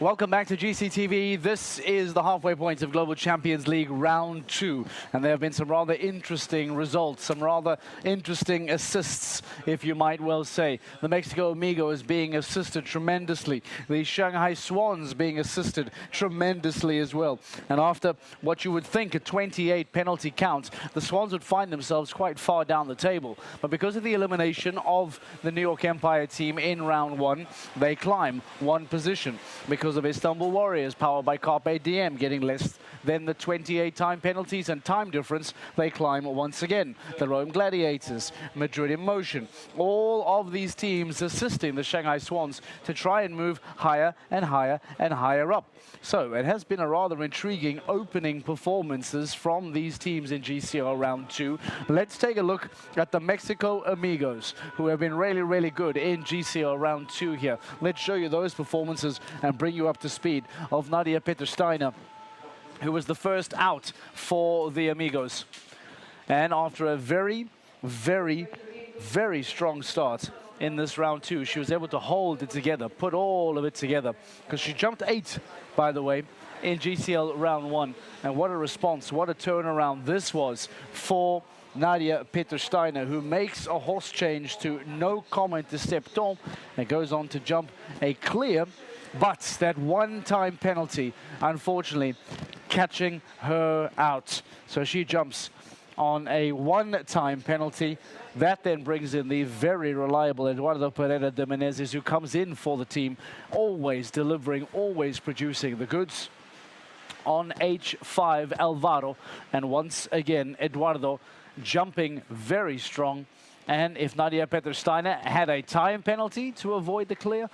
Welcome back to GCTV. This is the halfway point of Global Champions League Round 2. And there have been some rather interesting results, some rather interesting assists, if you might well say. The Mexico Amigo is being assisted tremendously. The Shanghai Swans being assisted tremendously as well. And after what you would think a 28 penalty count, the Swans would find themselves quite far down the table. But because of the elimination of the New York Empire team in Round 1, they climb one position. Because of Istanbul Warriors, powered by Carpe Diem, getting less than the 28 time penalties and time difference, they climb once again. The Rome Gladiators, Madrid in Motion, all of these teams assisting the Shanghai Swans to try and move higher and higher and higher up. So it has been a rather intriguing opening performances from these teams in GCL Round 2. Let's take a look at the Mexico Amigos, who have been really, really good in GCL Round 2 here. Let's show you those performances and bring you up to speed of Nadia Petersteiner, who was the first out for the Amigos. And after a very, very, very strong start in this Round 2, she was able to hold it together, put all of it together, because she jumped 8, by the way, in GCL Round 1. And what a response, what a turnaround this was for Nadia Petersteiner, who makes a horse change to no comment de septon and goes on to jump a clear. But that one-time penalty, unfortunately, catching her out. So she jumps on a one-time penalty. That then brings in the very reliable Eduardo Pereira de Menezes, who comes in for the team, always delivering, always producing the goods. On H5, Alvaro. And once again, Eduardo jumping very strong. And if Nadia Petersteiner had a time penalty to avoid the clear,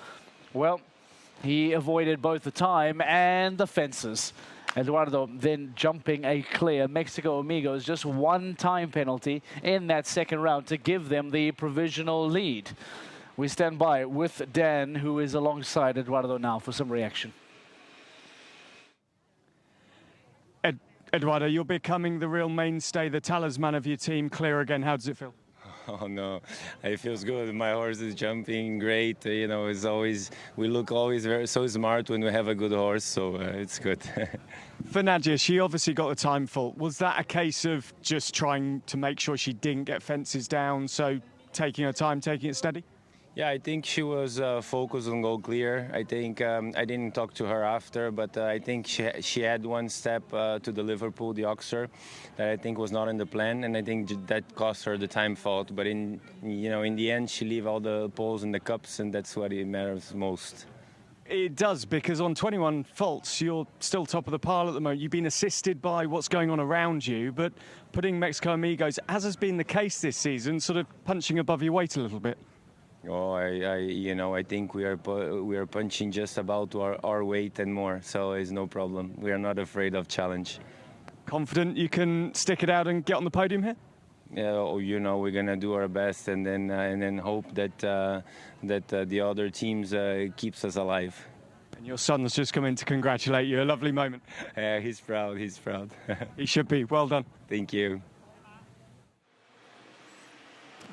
well, he avoided both the time and the fences. Eduardo then jumping a clear. Mexico Amigos just one time penalty in that second round to give them the provisional lead. We stand by with Dan, who is alongside Eduardo now for some reaction. Eduardo, you're becoming the real mainstay, the talisman of your team. Clear again. How does it feel? Oh no, it feels good. My horse is jumping great. You know, it's always, we look always so smart when we have a good horse, so it's good. For Nadia, she obviously got the time fault. Was that a case of just trying to make sure she didn't get fences down, so taking her time, taking it steady? Yeah, I think she was focused on go clear. I think I didn't talk to her after, but I think she had one step to the Liverpool, the Oxer, that I think was not in the plan, and I think that cost her the time fault. But in the end, she leave all the poles in the cups, and that's what it matters most. It does, because on 21 faults, you're still top of the pile at the moment. You've been assisted by what's going on around you, but putting Mexico Amigos, as has been the case this season, sort of punching above your weight a little bit. Oh, I think we are punching just about our weight and more, so it's no problem. We are not afraid of challenge. Confident you can stick it out and get on the podium here? Yeah, we're gonna do our best, and then hope that the other teams keeps us alive. And your son's just come in to congratulate you. A lovely moment. He's proud. He's proud. He should be. Well done. Thank you.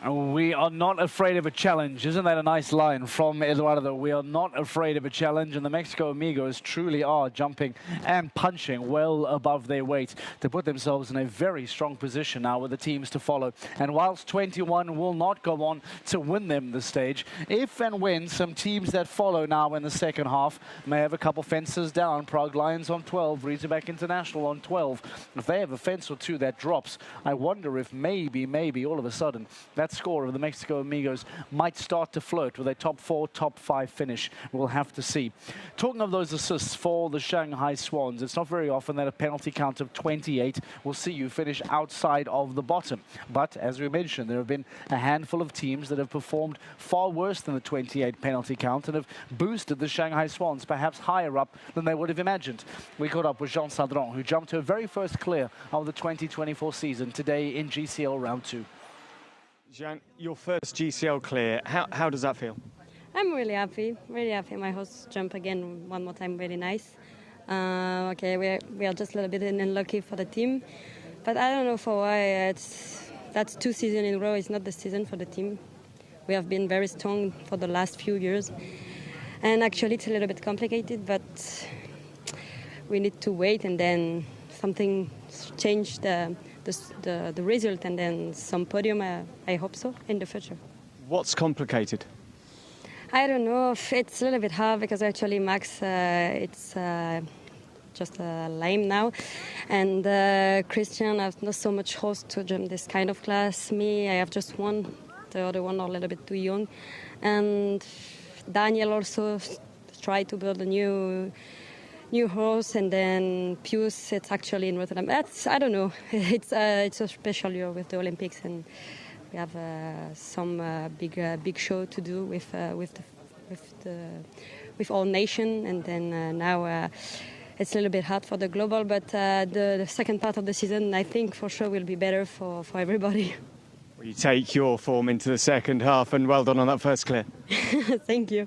We are not afraid of a challenge. Isn't that a nice line from Eduardo? We are not afraid of a challenge, and the Mexico Amigos truly are jumping and punching well above their weight to put themselves in a very strong position now with the teams to follow. And whilst 21 will not go on to win them the stage, if and when some teams that follow now in the second half may have a couple fences down, Prague Lions on 12, Razorback International on 12, if they have a fence or two that drops, I wonder if maybe all of a sudden that score of the Mexico Amigos might start to flirt with a top 4, top 5 finish. We'll have to see. Talking of those assists for the Shanghai Swans, it's not very often that a penalty count of 28 will see you finish outside of the bottom. But as we mentioned, there have been a handful of teams that have performed far worse than the 28 penalty count and have boosted the Shanghai Swans perhaps higher up than they would have imagined. We caught up with Jean Sadron, who jumped her very first clear of the 2024 season today in GCL Round 2. Jean, your first GCL clear, how does that feel? I'm really happy. My horse jumped again one more time, really nice. Okay, we are just a little bit unlucky for the team, but I don't know for why. That's 2 seasons in a row. It's not the season for the team. We have been very strong for the last few years. And actually, it's a little bit complicated, but we need to wait and then something change the result and then some podium. I hope so in the future. What's complicated? I don't know. It's a little bit hard because actually Max, it's just lame now, and Christian has not so much horse to jump this kind of class. Me, I have just one. The other one are a little bit too young, and Daniel also tried to build a new horse, and then Pius, it's actually in Rotterdam. I don't know. It's a special year with the Olympics, and we have some big show to do with all nation, and then now it's a little bit hard for the global. But the second part of the season, I think for sure will be better for everybody. Well, you take your form into the second half, and well done on that first clear. Thank you.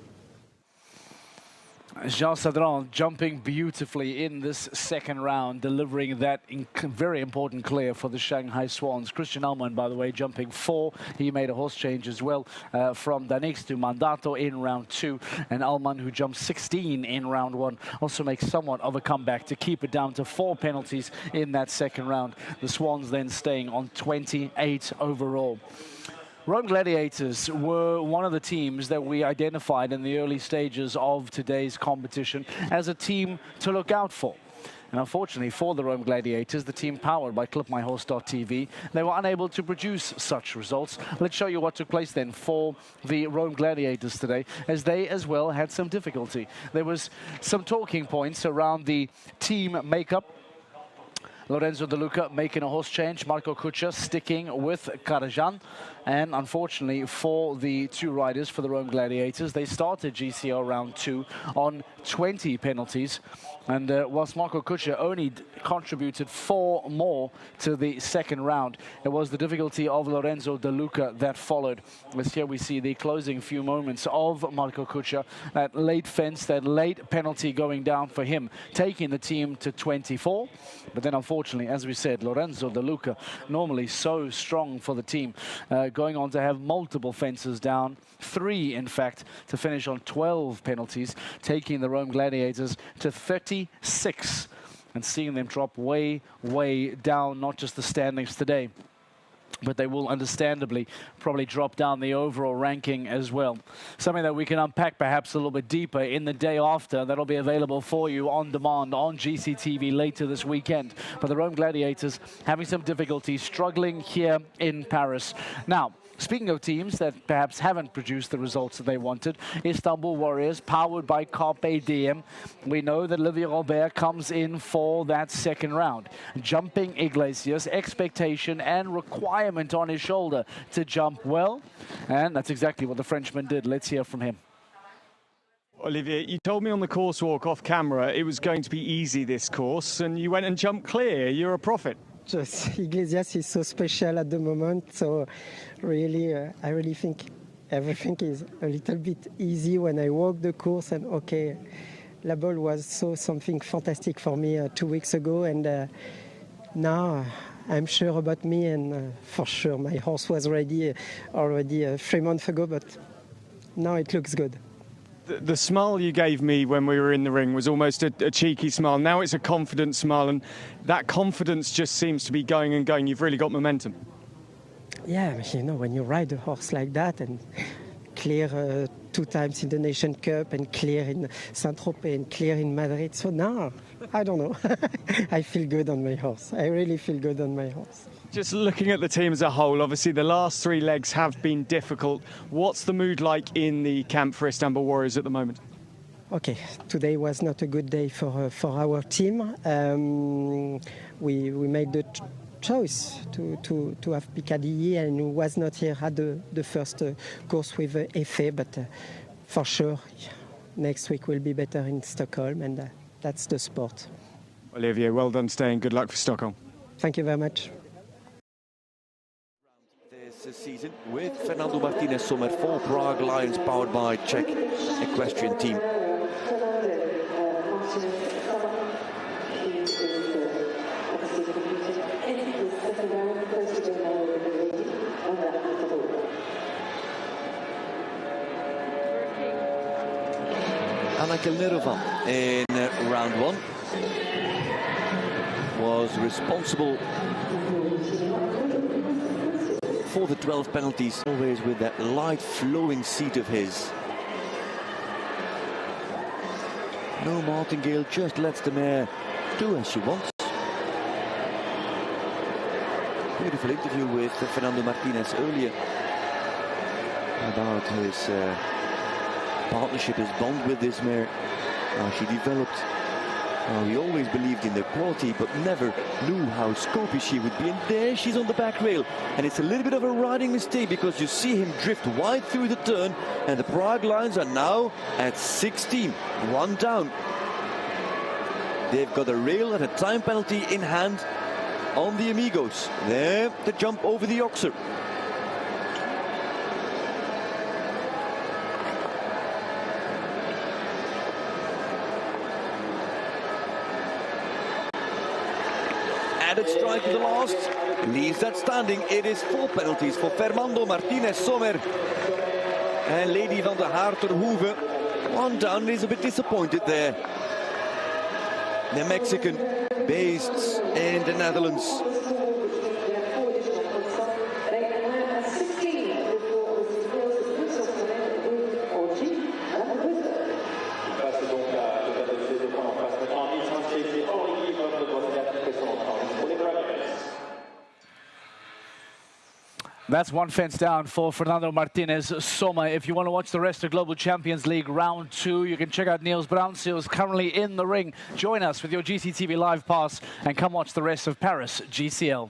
Jean Sadran jumping beautifully in this second round, delivering that very important clear for the Shanghai Swans. Christian Allman, by the way, jumping 4. He made a horse change as well from Danix to Mandato in round 2. And Allman, who jumped 16 in round 1, also makes somewhat of a comeback to keep it down to 4 penalties in that second round. The Swans then staying on 28 overall. Rome Gladiators were one of the teams that we identified in the early stages of today's competition as a team to look out for. And unfortunately for the Rome Gladiators, the team powered by ClubMyHorse.tv, they were unable to produce such results. Let's show you what took place then for the Rome Gladiators today, as they as well had some difficulty. There was some talking points around the team makeup. Lorenzo De Luca making a horse change, Marco Kutscher sticking with Karajan. And unfortunately for the 2 riders for the Rome Gladiators, they started GCL round 2 on 20 penalties. And whilst Marco Kutscher only contributed 4 more to the second round, it was the difficulty of Lorenzo De Luca that followed. As here we see the closing few moments of Marco Kutscher, that late fence, that late penalty going down for him, taking the team to 24. But then unfortunately, as we said, Lorenzo De Luca, normally so strong for the team, going on to have multiple fences down, 3 in fact, to finish on 12 penalties, taking the Rome Gladiators to 36 and seeing them drop way down, not just the standings today, but they will understandably probably drop down the overall ranking as well. Something that we can unpack perhaps a little bit deeper in the day after. That'll be available for you on demand on GCTV later this weekend. But the Rome Gladiators having some difficulty, struggling here in Paris. Now, speaking of teams that perhaps haven't produced the results that they wanted, Istanbul Warriors, powered by Carpe Diem. We know that Olivier Robert comes in for that second round. Jumping Iglesias, expectation and requirement on his shoulder to jump well. And that's exactly what the Frenchman did. Let's hear from him. Olivier, you told me on the course walk off camera it was going to be easy, this course, and you went and jumped clear. You're a prophet. Just Iglesias is so special at the moment, so really, I really think everything is a little bit easy when I walk the course. And okay, La Ball was something fantastic for me 2 weeks ago, and now I'm sure about me, and for sure my horse was ready already 3 months ago, but now it looks good. The smile you gave me when we were in the ring was almost a cheeky smile. Now it's a confident smile, and that confidence just seems to be going and going. You've really got momentum. Yeah, you know, when you ride a horse like that and clear 2 times in the Nation Cup and clear in Saint-Tropez and clear in Madrid. So now, I don't know. I feel good on my horse. I really feel good on my horse. Just looking at the team as a whole, obviously the last 3 legs have been difficult. What's the mood like in the camp for Istanbul Warriors at the moment? Okay, today was not a good day for our team. We made the choice to have Piccadilly, and who was not here had the first course with Effet, but for sure next week will be better in Stockholm, and that's the sport. Olivier, well done today and good luck for Stockholm. Thank you very much. This season with Fernando Martinez Sommer for Prague Lions, powered by Czech Equestrian Team. Anna Kelnerova in round 1 was responsible for the 12 penalties, always with that light flowing seat of his. No Martingale, just lets the mare do as she wants. Beautiful interview with Fernando Martinez earlier about his partnership, his bond with this mare. She developed. We always believed in their quality, but never knew how scopy she would be. And there she's on the back rail. And it's a little bit of a riding mistake because you see him drift wide through the turn. And the Prague Lions are now at 16, 1 down. They've got a rail and a time penalty in hand on the Amigos. There, the jump over the Oxer. Added strike to the last, leaves that standing. It is 4 penalties for Fernando Martinez Sommer and Lady van der Harterhoeve. 1 down, is a bit disappointed there. The Mexican based in the Netherlands. That's 1 fence down for Fernando Martinez Sommer. If you want to watch the rest of Global Champions League round 2, you can check out Niels Bruinseels currently in the ring. Join us with your GCTV Live Pass and come watch the rest of Paris GCL.